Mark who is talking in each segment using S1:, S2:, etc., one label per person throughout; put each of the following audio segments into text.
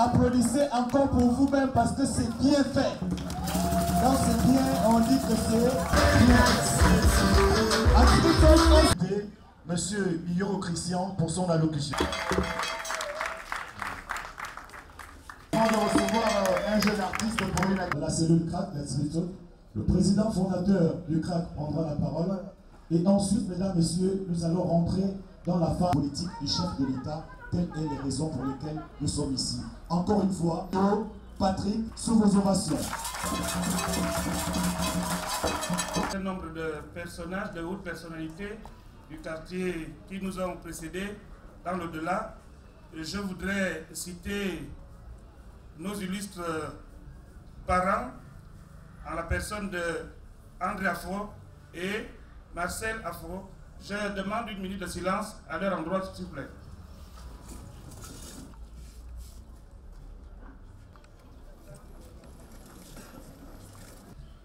S1: Applaudissez encore pour vous-même parce que c'est bien fait. Quand c'est bien, on dit que c'est bien. Monsieur Millot Christian pour son allocution. Avant de recevoir un jeune artiste pour la cellule CRAC, le président fondateur du CRAC prendra la parole. Et ensuite, mesdames, messieurs, nous allons rentrer dans la phase politique du chef de l'État. Telles sont les raisons pour lesquelles nous sommes ici. Encore une fois, Patrick, sous vos ovations.
S2: Un nombre de personnages, de hautes personnalités du quartier qui nous ont précédés dans l'au-delà. Je voudrais citer nos illustres parents en la personne de André Afro et Marcel Afro. Je demande une minute de silence à leur endroit, s'il vous plaît.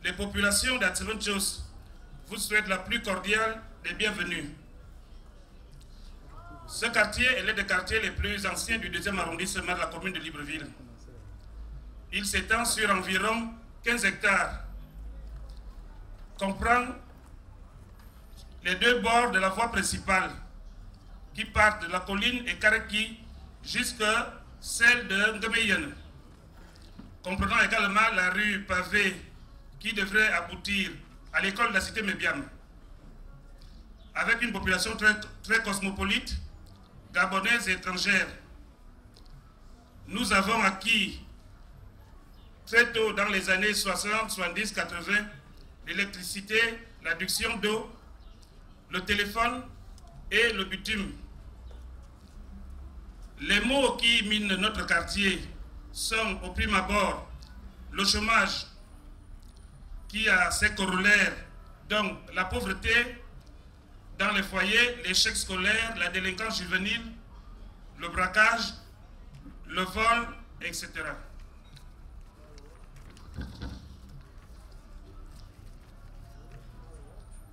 S2: Les populations d'Atibonchos vous souhaitent la plus cordiale des bienvenues. Ce quartier est l'un des quartiers les plus anciens du 2e arrondissement de la commune de Libreville. Il s'étend sur environ 15 hectares, comprend les deux bords de la voie principale qui partent de la colline et Kareki jusqu'à celle de Ngemeyen, comprenant également la rue pavée qui devrait aboutir à l'école de la cité Mébiam, avec une population très cosmopolite, gabonaise et étrangère. Nous avons acquis très tôt dans les années 60, 70, 80, l'électricité, l'adduction d'eau, le téléphone et le bitume. Les maux qui minent notre quartier sont au prime abord le chômage, qui a ses corollaires, donc la pauvreté dans les foyers, l'échec scolaire, la délinquance juvénile, le braquage, le vol, etc.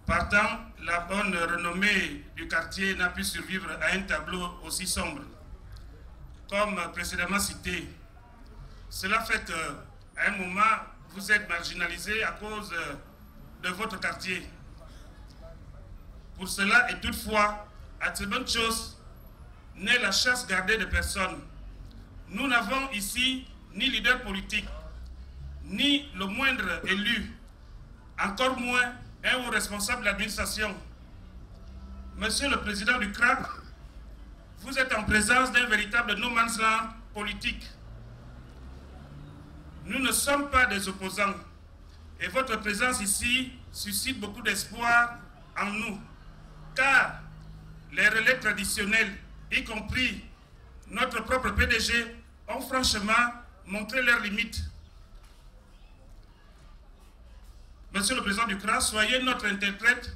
S2: Partant, la bonne renommée du quartier n'a pu survivre à un tableau aussi sombre. Comme précédemment cité, cela fait qu'à un moment, vous êtes marginalisé à cause de votre quartier. Pour cela, et toutefois, à très bonne chose, n'est la chasse gardée de personnes. Nous n'avons ici ni leader politique, ni le moindre élu, encore moins un haut responsable de l'administration. Monsieur le président du CRAC, vous êtes en présence d'un véritable no man's land politique. Nous ne sommes pas des opposants et votre présence ici suscite beaucoup d'espoir en nous, car les relais traditionnels, y compris notre propre PDG, ont franchement montré leurs limites. Monsieur le président du CRAS, soyez notre interprète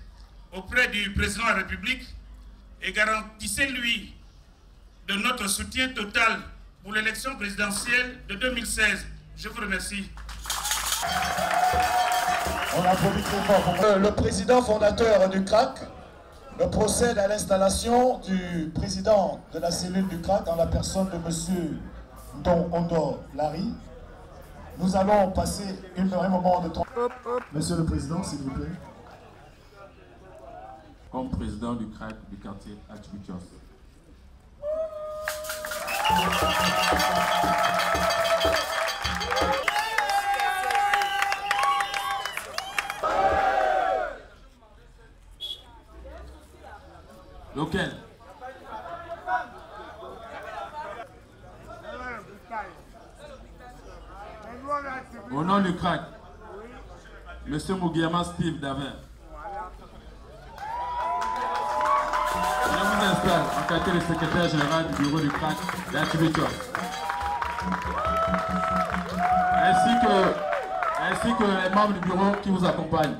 S2: auprès du président de la République et garantissez-lui de notre soutien total pour l'élection présidentielle de 2016. Je vous remercie.
S1: On applaudit très fort. Le président fondateur du CRAC procède à l'installation du président de la cellule du CRAC en la personne de M. Don Ondo Larry. Nous allons passer un moment de temps. Monsieur le Président, s'il vous plaît.
S3: Comme président du CRAC du quartier Atibitios. Lequel? Au nom du CRAC, Monsieur Mugiama Steve Davin. Je vous installe en qualité de secrétaire général du bureau du CRAC d'Atibitios. Ainsi que les membres du bureau qui vous accompagnent.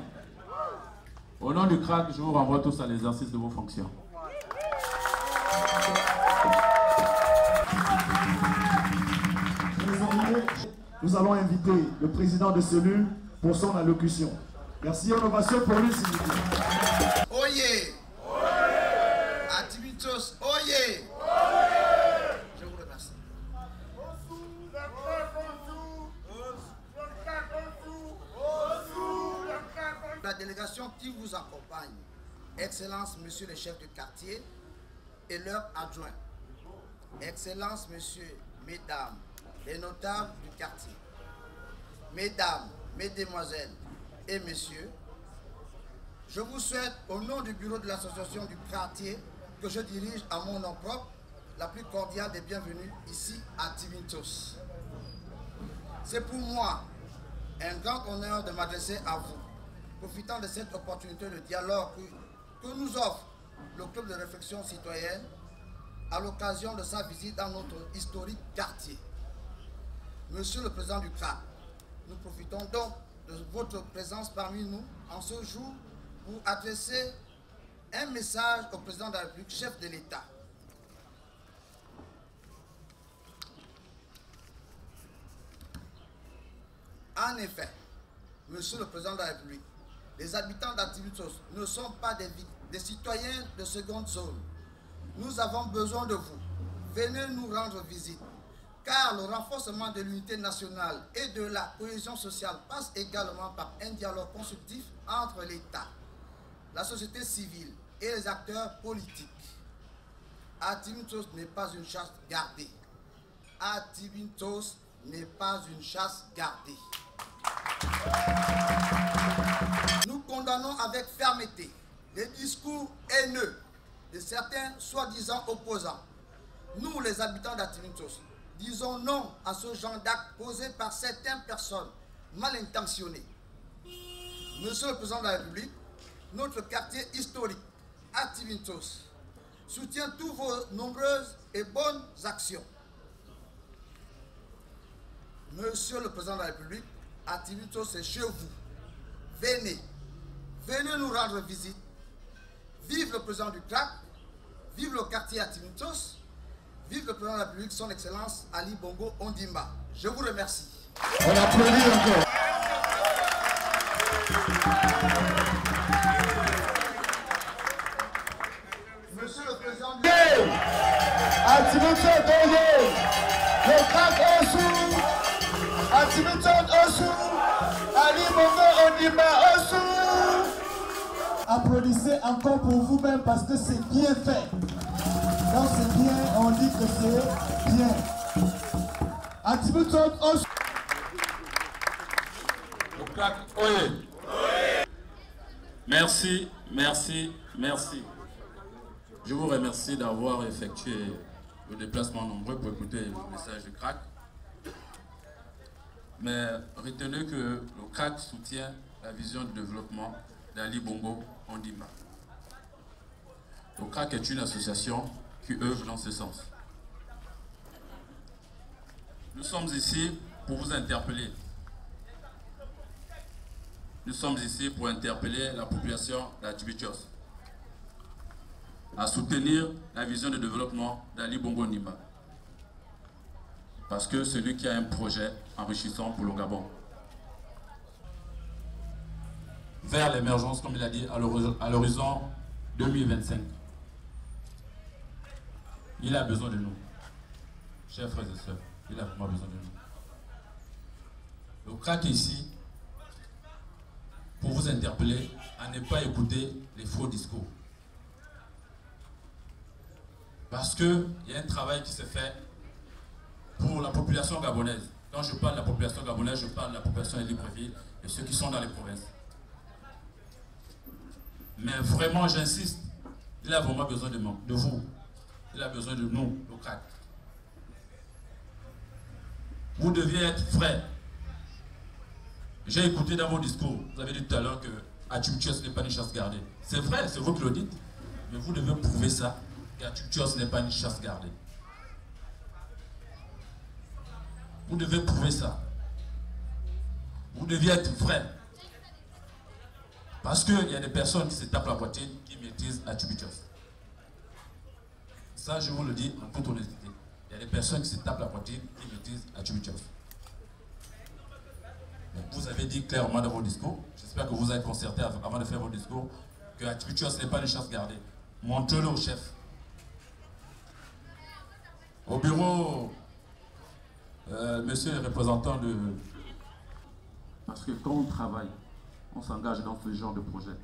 S3: Au nom du CRAC, je vous renvoie tous à l'exercice de vos fonctions.
S1: Nous allons inviter le président de cellule pour son allocution. Merci, innovation pour lui, s'il vous plaît.
S4: Oyez! Atibitios, oyez! Je vous remercie. La délégation qui vous accompagne, Excellence, Monsieur le chef de quartier et leurs adjoints, Excellence, Messieurs, Mesdames, les notables du quartier, Mesdames, Mesdemoiselles et Messieurs, je vous souhaite, au nom du bureau de l'association du quartier que je dirige à mon nom propre, la plus cordiale des bienvenues ici à Atibitios. C'est pour moi un grand honneur de m'adresser à vous, profitant de cette opportunité de dialogue que nous offre le club de réflexion citoyenne à l'occasion de sa visite dans notre historique quartier. Monsieur le Président du CRAC, nous profitons donc de votre présence parmi nous en ce jour pour adresser un message au Président de la République, chef de l'État. En effet, Monsieur le Président de la République, les habitants d'Atibitios ne sont pas des citoyens de seconde zone. Nous avons besoin de vous. Venez nous rendre visite. Car le renforcement de l'unité nationale et de la cohésion sociale passe également par un dialogue constructif entre l'État, la société civile et les acteurs politiques. Atibitios n'est pas une chasse gardée. Atibitios n'est pas une chasse gardée. Nous condamnons avec fermeté les discours haineux de certains soi-disant opposants. Nous, les habitants d'Atibitios, disons non à ce genre d'actes posés par certaines personnes mal intentionnées. Monsieur le Président de la République, notre quartier historique, Atibitios, soutient toutes vos nombreuses et bonnes actions. Monsieur le Président de la République, Atibitios, c'est chez vous. Venez nous rendre visite. Vive le Président du CRAC, vive le quartier Atibitios, vive le Président de la République, son Excellence Ali Bongo Ondimba. Je vous remercie.
S1: On applaudit encore.
S4: Monsieur le Président du
S1: Atibitios, le CRAC Osu, Atibitios Osu, Ali Bongo Ondimba Osu. Applaudissez encore pour vous-même parce que c'est bien fait. Quand c'est bien, on dit que c'est bien. Atibitios Osu.
S3: Le CRAC, oyez. Merci, merci, merci. Je vous remercie d'avoir effectué le déplacement nombreux pour écouter le message du CRAC. Mais retenez que le CRAC soutient la vision de développement d'Ali Bongo Ondimba. Le CRAC est une association qui œuvre dans ce sens. Nous sommes ici pour vous interpeller. Nous sommes ici pour interpeller la population d'Atibitios. à soutenir la vision de développement d'Ali Bongo Ondimba. Parce que c'est lui qui a un projet enrichissant pour le Gabon. Vers l'émergence, comme il a dit, à l'horizon 2025. Il a besoin de nous. Chers frères et sœurs, il a vraiment besoin de nous. Le CRAC est ici pour vous interpeller à ne pas écouter les faux discours. Parce qu'il y a un travail qui se fait pour la population gabonaise. Quand je parle de la population gabonaise, je parle de la population de Libreville et ceux qui sont dans les provinces. Mais vraiment, j'insiste, il a vraiment besoin de vous. Il a besoin de nous, le CRAC. Vous deviez être frais. J'ai écouté dans vos discours, vous avez dit tout à l'heure que Atchibitios n'est pas une chasse gardée. C'est vrai, c'est vous qui le dites, mais vous devez prouver ça, qu'Atchibitios n'est pas une chasse gardée. Vous devez prouver ça. Vous deviez être vrai. Parce qu'il y a des personnes qui se tapent la poitrine qui maîtrisent Atchibitios. Ça, je vous le dis en toute honnêteté. Il y a des personnes qui se tapent la poitrine qui maîtrisent Atchibitios. Vous avez dit clairement dans vos discours, j'espère que vous avez concerté avant de faire vos discours, que Atchibitios n'est pas une chasse gardée. Montrez-le au chef. Au bureau, monsieur le représentant de... Parce que quand on travaille, on s'engage dans ce genre de projet.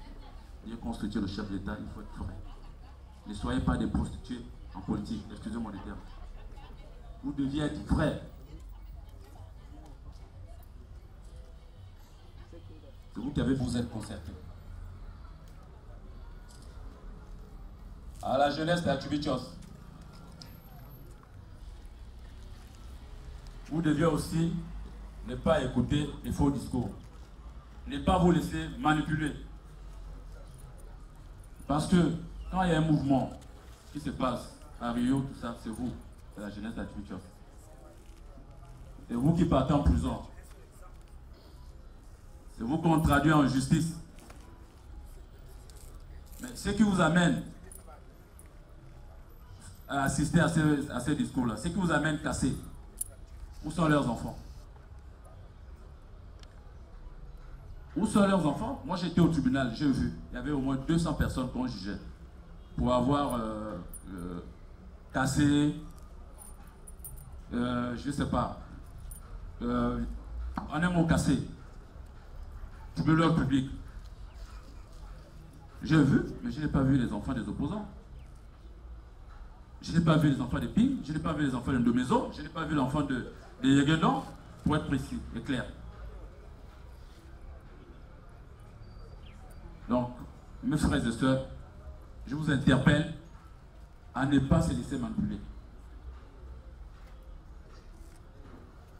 S3: Bien constituer le chef d'État, il faut être vrai. Ne soyez pas des prostituées en politique, excusez-moi du terme. Vous deviez être vrai. C'est vous qui avez vous êtes concerté. À la jeunesse d'Atchibitios, vous deviez aussi ne pas écouter les faux discours. Ne pas vous laisser manipuler. Parce que quand il y a un mouvement qui se passe à Rio, tout ça, c'est vous, c'est la jeunesse d'Atchibitios. C'est vous qui partez en prison. C'est vous qu'on traduit en justice. Mais ce qui vous amène à assister à ces discours-là, ce qui vous amène cassés, où sont leurs enfants? Où sont leurs enfants? Moi j'étais au tribunal, j'ai vu, il y avait au moins 200 personnes qu'on jugeait pour avoir cassé, je ne sais pas, en un mot cassé. Tribunal public. J'ai vu, mais je n'ai pas vu les enfants des opposants. Je n'ai pas vu les enfants des PIM, je n'ai pas vu les enfants de Ndomezo, je n'ai pas vu l'enfant de Yeguendon, pour être précis et clair. Donc, mes frères et sœurs, je vous interpelle à ne pas se laisser manipuler.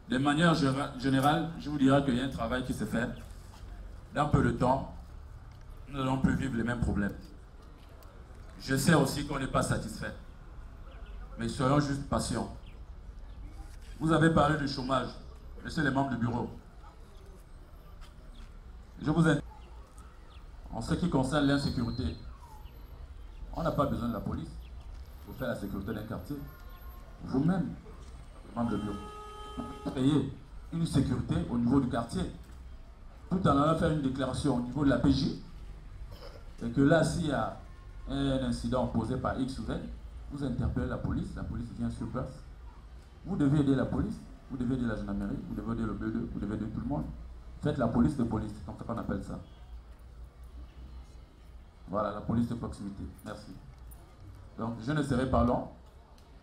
S3: De manière générale, je vous dirais qu'il y a un travail qui se fait. Dans peu de temps, nous n'allons plus vivre les mêmes problèmes. Je sais aussi qu'on n'est pas satisfait. Mais soyons juste patients. Vous avez parlé du chômage, monsieur les membres du bureau. Je vous invite. En ce qui concerne l'insécurité, on n'a pas besoin de la police pour faire la sécurité d'un quartier. Vous-même, membres du bureau, vous créez une sécurité au niveau du quartier. Tout en allant faire une déclaration au niveau de la PJ, et que là, s'il y a un incident posé par X ou Z, vous interpellez la police vient sur place. Vous devez aider la police, vous devez aider la gendarmerie, vous devez aider le BE2, vous devez aider tout le monde. Faites la police de police, c'est comme ça qu'on appelle ça. Voilà, la police de proximité. Merci. Donc, je ne serai pas long.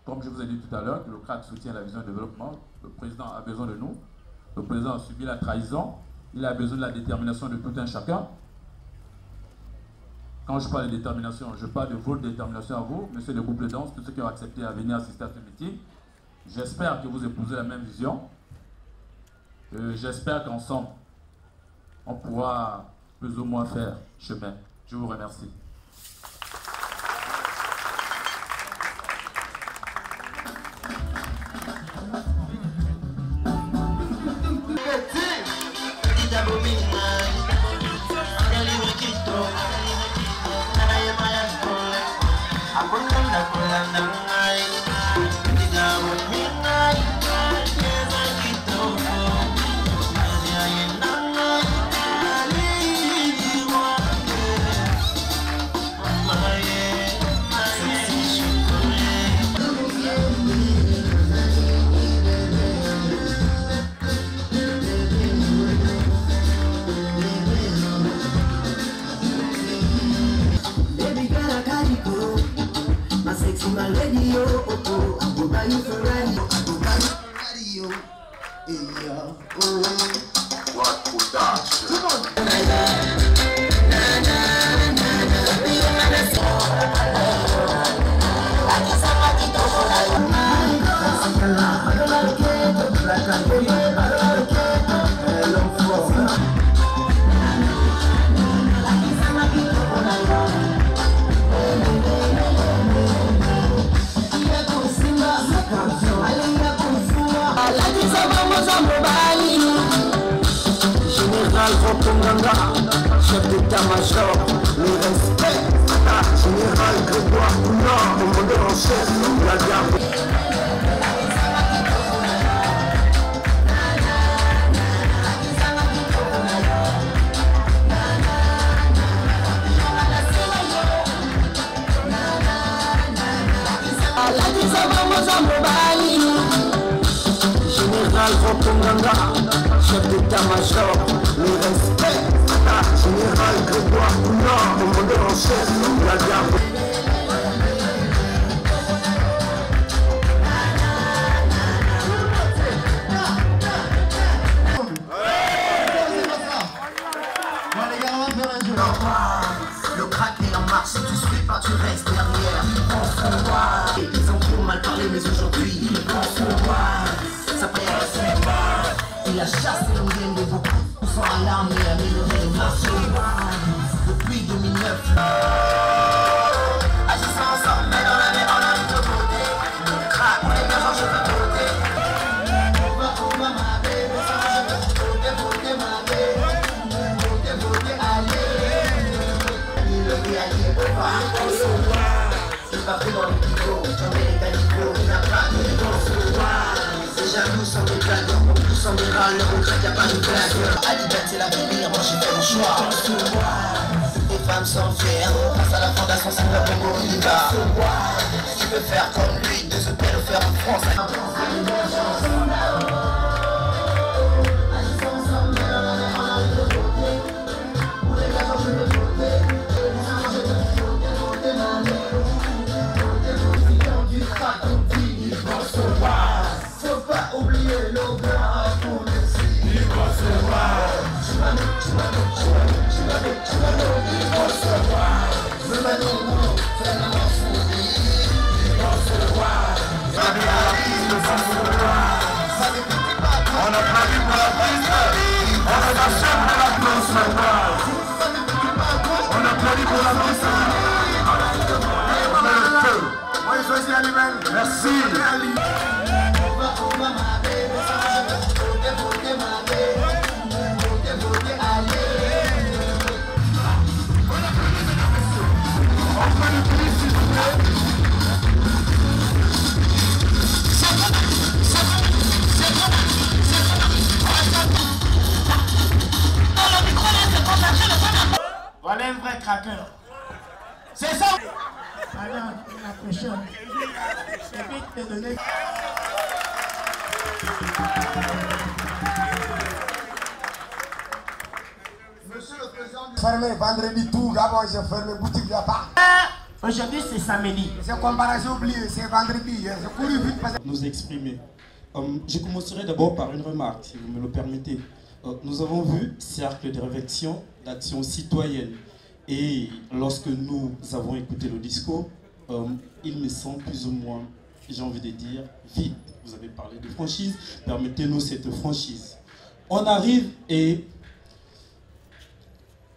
S3: Comme je vous ai dit tout à l'heure, que le CRAC soutient la vision de développement. Le président a besoin de nous. Le président a subi la trahison. Il a besoin de la détermination de tout un chacun. Quand je parle de détermination, je parle de votre détermination à vous, monsieur le groupe de danse, tous ceux qui ont accepté à venir assister à ce meeting. J'espère que vous épousez la même vision. J'espère qu'ensemble, on pourra plus ou moins faire chemin. Je vous remercie.
S5: Chef d'état-major, le respect, général Grégoire Poulard, commandeur en chef, la garde. Général Rokonganga, chef d'état-major, le respect, général Grégoire Poulard, commandeur en chef, la garde.
S6: Le crack est en marche, si tu suis pas, tu restes derrière. Ils ont trop mal parlé, mais aujourd'hui, ils pensent se voir. Ça passe. Il a chassé l'anglais de beaucoup. Sans alarme et amélioré le marché. Depuis 2009. Agissant ensemble, mais dans la mer, on a une de beauté. Crack, on est bien, genre je veux beauté. On va ma bébé, je veux beauté, ma bébé. Beauté, allez. C'est pas fait dans le pico, j'en ai les canicots, il n'a pas de bonsoir. C'est jaloux sans des blagueurs, pour tous sans des râleurs, au crack y'a pas de blagueur. À liberté la venir, moi j'ai fait mon choix. Les femmes sont fières, face à la fondation, c'est pas pour il va. Tu veux faire comme lui, de ce père le faire en France. Faut pas oublier l'odeur pour le si. Il va se voir. Tu vas il va se voir. Le manon, c'est la folie. Il va se voir. On a prévu pour la piste. On a la chaîne de la place. On a prévu pour la piste. Merci.
S7: Voilà un vrai craqueur. C'est ça. Alors, la prochaine. Je vais te donner.
S4: Monsieur le Président du...
S5: Fermé vendredi tout, Gabon, j'ai fermé boutique, il n'y a pas.
S7: Aujourd'hui, c'est samedi.
S5: C'est comparaison oublié, c'est vendredi. J'ai couru vite parce que...
S8: Nous exprimer. Je commencerai d'abord par une remarque, si vous me le permettez. Nous avons vu cercle de réflexion, d'action citoyenne. Et lorsque nous avons écouté le discours, il me semble plus ou moins, j'ai envie de dire, vide. Vous avez parlé de franchise, permettez-nous cette franchise. On arrive et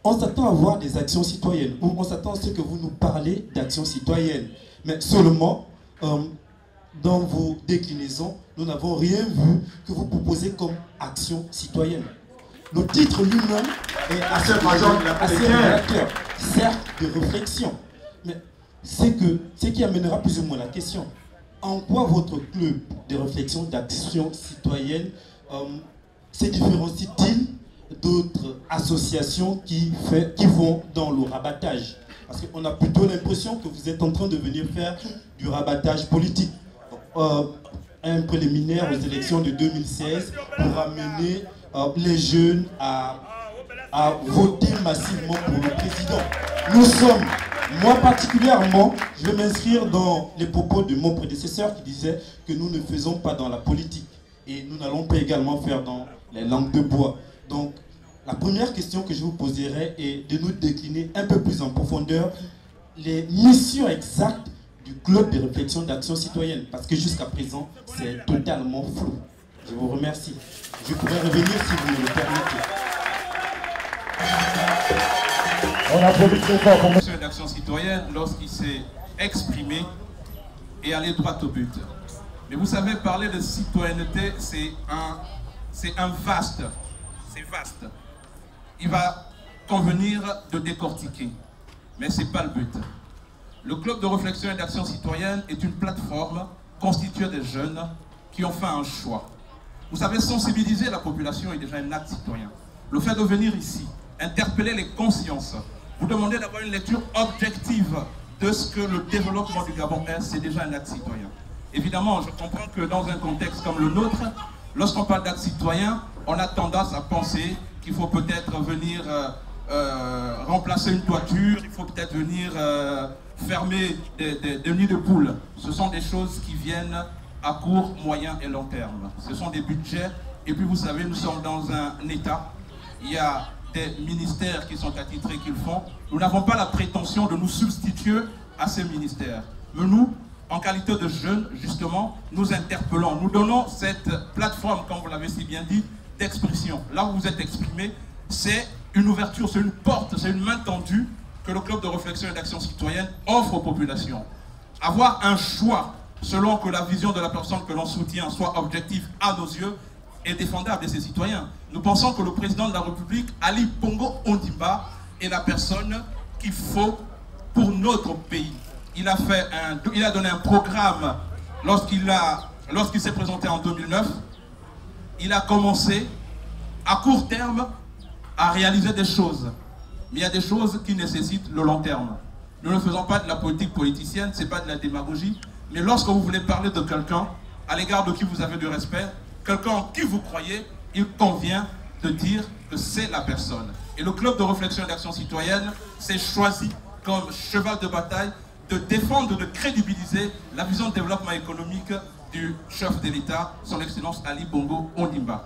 S8: on s'attend à voir des actions citoyennes, ou on s'attend à ce que vous nous parlez d'actions citoyennes. Mais seulement, dans vos déclinaisons, nous n'avons rien vu que vous proposez comme action citoyenne. Le titre lui-même est assez révélateur, cercle de réflexion. Mais c'est ce qui amènera plus ou moins la question. En quoi votre club de réflexion d'action citoyenne se différencie-t-il d'autres associations qui vont dans le rabattage? Parce qu'on a plutôt l'impression que vous êtes en train de venir faire du rabattage politique. Un préliminaire aux élections de 2016 pour amener les jeunes à voter massivement pour le président. Nous sommes, moi particulièrement, je vais m'inscrire dans les propos de mon prédécesseur qui disait que nous ne faisons pas dans la politique et nous n'allons pas également faire dans les langues de bois. Donc, la première question que je vous poserai est de nous décliner un peu plus en profondeur les missions exactes du club de réflexion d'action citoyenne, parce que jusqu'à présent, c'est totalement flou. Je vous remercie. Je pourrais revenir si vous me le permettez.
S1: On applaudit très fort pour
S9: le club d'action citoyenne lorsqu'il s'est exprimé et allé droit au but. Mais vous savez, parler de citoyenneté, c'est vaste. C'est vaste. Il va convenir de décortiquer, mais ce n'est pas le but. Le club de réflexion et d'action citoyenne est une plateforme constituée de jeunes qui ont fait un choix. Vous savez, sensibiliser la population est déjà un acte citoyen. Le fait de venir ici, interpeller les consciences, vous demander d'avoir une lecture objective de ce que le développement du Gabon est, c'est déjà un acte citoyen. Évidemment, je comprends que dans un contexte comme le nôtre, lorsqu'on parle d'acte citoyen, on a tendance à penser qu'il faut peut-être venir remplacer une toiture, il faut peut-être venir fermer des nids de poules. Ce sont des choses qui viennent à court, moyen et long terme. Ce sont des budgets. Et puis vous savez, nous sommes dans un État. Il y a des ministères qui sont attitrés qu'ils font. Nous n'avons pas la prétention de nous substituer à ces ministères. Mais nous, en qualité de jeunes, justement, nous interpellons. Nous donnons cette plateforme, comme vous l'avez si bien dit, d'expression. Là où vous êtes exprimé, c'est une ouverture, c'est une porte, c'est une main tendue que le club de réflexion et d'action citoyenne offre aux populations. Avoir un choix selon que la vision de la personne que l'on soutient soit objective à nos yeux est défendable de ces citoyens. Nous pensons que le président de la République, Ali Bongo Ondimba, est la personne qu'il faut pour notre pays. Il a donné un programme lorsqu'il s'est présenté en 2009. Il a commencé à court terme à réaliser des choses. Mais il y a des choses qui nécessitent le long terme. Nous ne faisons pas de la politique politicienne, ce n'est pas de la démagogie. Mais lorsque vous voulez parler de quelqu'un, à l'égard de qui vous avez du respect, quelqu'un en qui vous croyez, il convient de dire que c'est la personne. Et le club de réflexion et d'action citoyenne s'est choisi comme cheval de bataille de défendre, de crédibiliser la vision de développement économique du chef de l'État, son Excellence Ali Bongo Ondimba.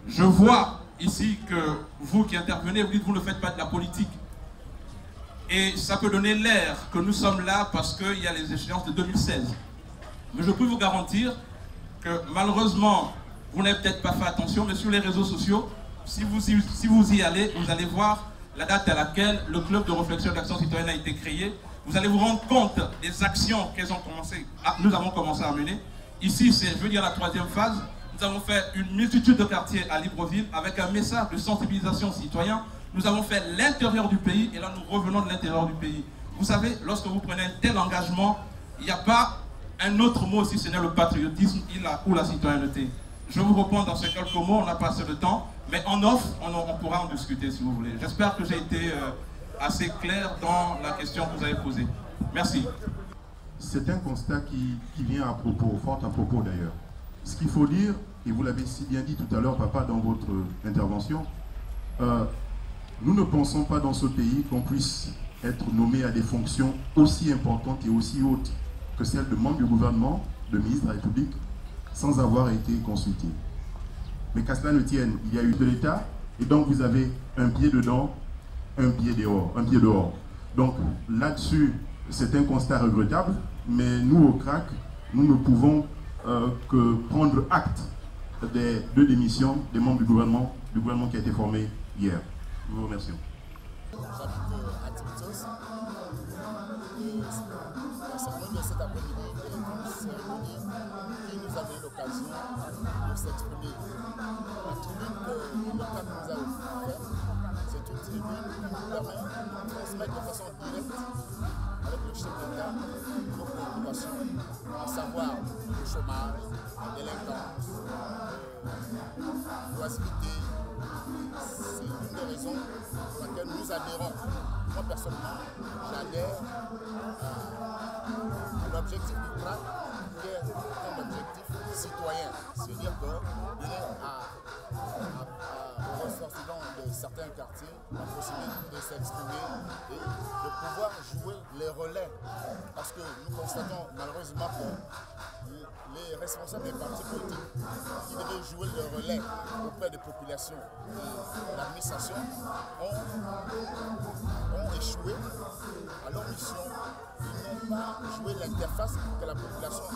S9: Je vois ici que vous qui intervenez, vous dites que vous ne faites pas de la politique. Et ça peut donner l'air que nous sommes là parce qu'il y a les échéances de 2016. Mais je peux vous garantir que malheureusement, vous n'avez peut-être pas fait attention, mais sur les réseaux sociaux, si vous y allez, vous allez voir la date à laquelle le club de réflexion et d'action citoyenne a été créé. Vous allez vous rendre compte des actions nous avons commencé à mener. Ici, c'est, je veux dire, la troisième phase. Nous avons fait une multitude de quartiers à Libreville avec un message de sensibilisation citoyen. Nous avons fait l'intérieur du pays et là nous revenons de l'intérieur du pays. Vous savez, lorsque vous prenez un tel engagement, il n'y a pas un autre mot si ce n'est le patriotisme ou la citoyenneté. Je vous réponds dans ces quelques mots, on n'a pas assez de temps, mais en off, on pourra en discuter si vous voulez. J'espère que j'ai été assez clair dans la question que vous avez posée. Merci.
S10: C'est un constat qui vient à propos, fort à propos d'ailleurs. Ce qu'il faut dire, et vous l'avez si bien dit tout à l'heure, papa, dans votre intervention, nous ne pensons pas dans ce pays qu'on puisse être nommé à des fonctions aussi importantes et aussi hautes que celles de membre du gouvernement, de ministre de la République, sans avoir été consulté. Mais qu'à cela ne tienne, il y a eu de l'État, et donc vous avez un pied dedans, un pied dehors. Donc là-dessus, c'est un constat regrettable, mais nous au CRAC, nous ne pouvons que prendre acte des deux démissions des membres du gouvernement qui a été formé hier. Nous vous remercions.
S11: Nous avons eu l'occasion de s'exprimer. La tribune que le CRAC nous a offerte, c'est une tribune qui nous permet de transmettre de façon directe avec le chef d'État à savoir le chômage, la délinquance, l'oisiveté. C'est une des raisons pour laquelle nous adhérons. Moi personnellement, j'adhère à l'objectif du CRAC, qui est un objectif citoyen. C'est-à-dire qu'il est aux ressortissants de certains quartiers la possibilité de s'exprimer et de pouvoir jouer les relais. Parce que nous constatons malheureusement que les responsables des partis politiques qui devaient jouer le relais auprès des populations et l'administration ont échoué à leur mission. Ils n'ont pas joué l'interface que la population a.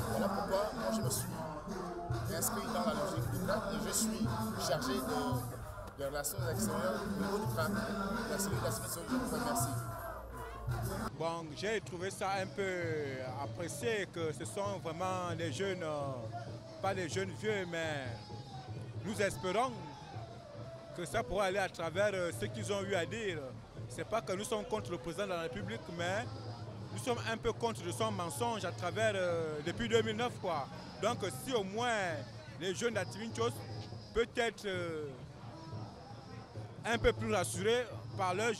S11: Voilà pourquoi moi je me suis inscrit dans la logique du CRAC et je suis chargé des relations extérieures au niveau du CRAC. La cellule d'administration, je vous remercie.
S12: Bon, j'ai trouvé ça un peu apprécié que ce sont vraiment des jeunes, pas des jeunes vieux, mais nous espérons que ça pourra aller à travers ce qu'ils ont eu à dire. C'est pas que nous sommes contre le président de la République, mais nous sommes un peu contre son mensonge à travers, depuis 2009 quoi. Donc si au moins les jeunes d'Ativinchos peuvent être un peu plus rassurés par leurs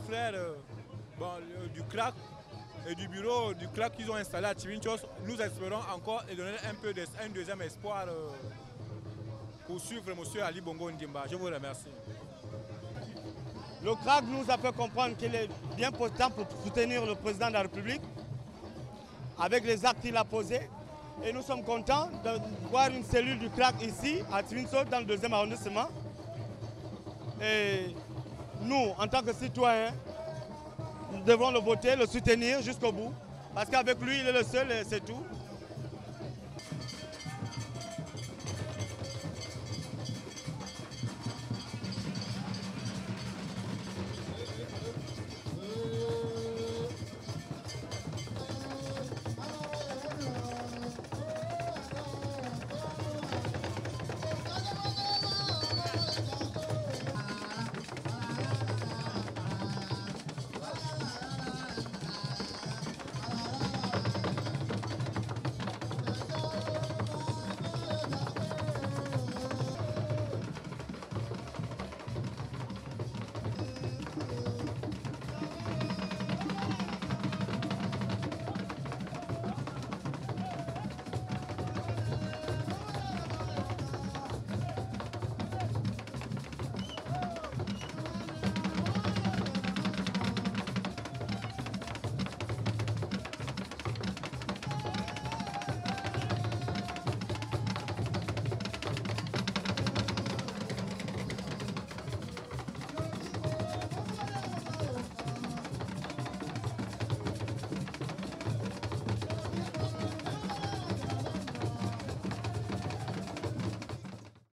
S12: frères du CRAC et du bureau du CRAC qu'ils ont installé à Tivinchos, nous espérons encore et donner un peu un deuxième espoir pour suivre M. Ali Bongo Ndimba. Je vous remercie.
S13: Le CRAC nous a fait comprendre qu'il est bien important pour soutenir le président de la République avec les actes qu'il a posés. Et nous sommes contents de voir une cellule du CRAC ici, à Tivinchos, dans le 2e arrondissement. Et nous, en tant que citoyens, nous devons le voter, le soutenir jusqu'au bout. Parce qu'avec lui, il est le seul et c'est tout.